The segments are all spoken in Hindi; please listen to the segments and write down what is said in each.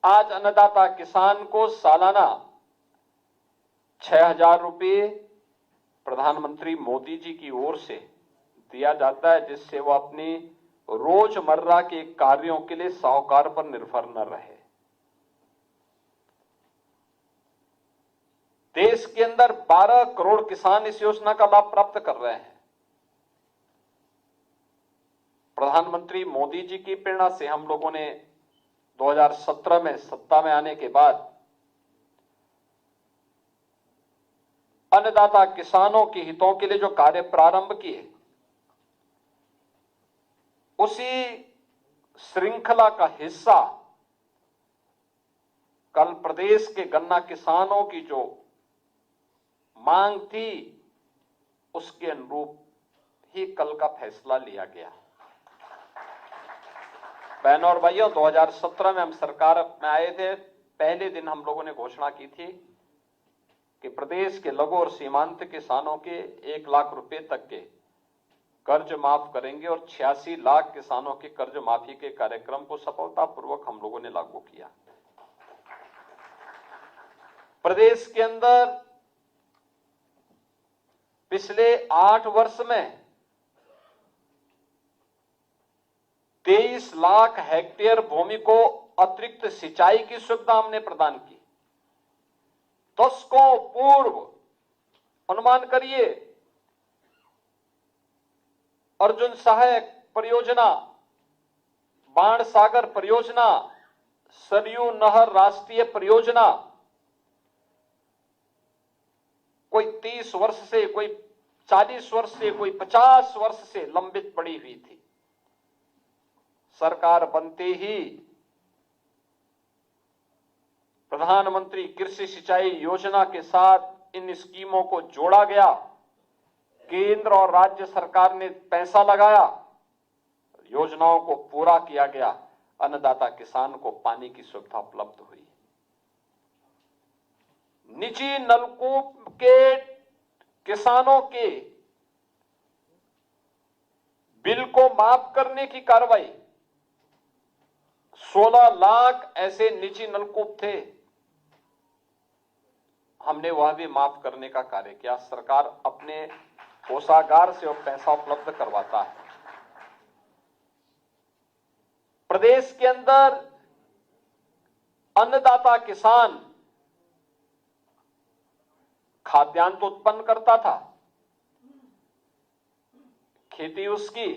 आज अन्नदाता किसान को सालाना 6,000 रुपये प्रधानमंत्री मोदी जी की ओर से दिया जाता है, जिससे वो अपनी रोजमर्रा के कार्यों के लिए साहूकार पर निर्भर न रहे। देश के अंदर 12 करोड़ किसान इस योजना का लाभ प्राप्त कर रहे हैं। प्रधानमंत्री मोदी जी की प्रेरणा से हम लोगों ने 2017 में सत्ता में आने के बाद अन्नदाता किसानों के हितों के लिए जो कार्य प्रारंभ किए, उसी श्रृंखला का हिस्सा कल प्रदेश के गन्ना किसानों की जो मांग थी, उसके अनुरूप ही कल का फैसला लिया गया। बहनों और भाइयों, 2017 में हम सरकार में आए थे। पहले दिन हम लोगों ने घोषणा की थी कि प्रदेश के लघु और सीमांत किसानों के 1 लाख रुपए तक के कर्ज माफ करेंगे और 86 लाख किसानों के कर्ज माफी के कार्यक्रम को सफलतापूर्वक हम लोगों ने लागू किया। प्रदेश के अंदर पिछले 8 वर्ष में 23 लाख हेक्टेयर भूमि को अतिरिक्त सिंचाई की सुविधा हमने प्रदान की। दशकों पूर्व अनुमान करिए, अर्जुन सहायक परियोजना, बाण सागर परियोजना, सरयू नहर राष्ट्रीय परियोजना कोई 30 वर्ष से, कोई 40 वर्ष से, कोई 50 वर्ष से लंबित पड़ी हुई थी। सरकार बनते ही प्रधानमंत्री कृषि सिंचाई योजना के साथ इन स्कीमों को जोड़ा गया। केंद्र और राज्य सरकार ने पैसा लगाया, योजनाओं को पूरा किया गया, अन्नदाता किसान को पानी की सुविधा उपलब्ध हुई। निजी नलकूप के किसानों के बिल को माफ करने की कार्रवाई, 16 लाख ऐसे निजी नलकूप थे, हमने वह भी माफ करने का कार्य किया। सरकार अपने कोषागार से और पैसा उपलब्ध करवाता है। प्रदेश के अंदर अन्नदाता किसान खाद्यान्न तो उत्पन्न करता था, खेती उसकी,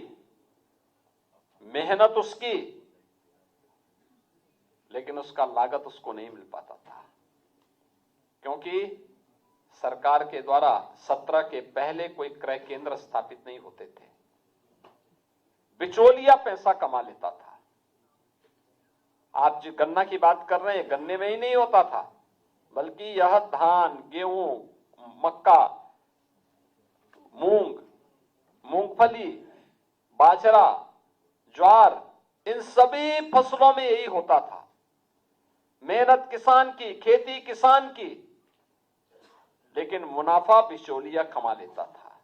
मेहनत उसकी, लेकिन उसका लागत उसको नहीं मिल पाता था, क्योंकि सरकार के द्वारा 17 के पहले कोई क्रय केंद्र स्थापित नहीं होते थे। बिचौलिया पैसा कमा लेता था। आप जो गन्ना की बात कर रहे हैं, गन्ने में ही नहीं होता था, बल्कि यह धान, गेहूं, मक्का, मूंग, मूंगफली, बाजरा, ज्वार, इन सभी फसलों में यही होता था। मेहनत किसान की, खेती किसान की, लेकिन मुनाफा बिचौलिया कमा लेता था।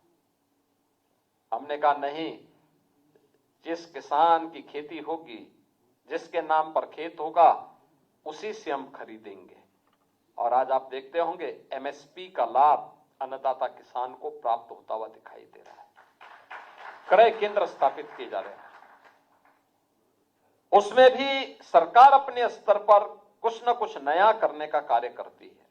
हमने कहा नहीं, जिस किसान की खेती होगी, जिसके नाम पर खेत होगा, उसी से हम खरीदेंगे। और आज आप देखते होंगे एमएसपी का लाभ अन्नदाता किसान को प्राप्त होता हुआ दिखाई दे रहा है। क्रय केंद्र स्थापित किए जा रहे हैं, उसमें भी सरकार अपने स्तर पर कुछ न कुछ नया करने का कार्य करती है।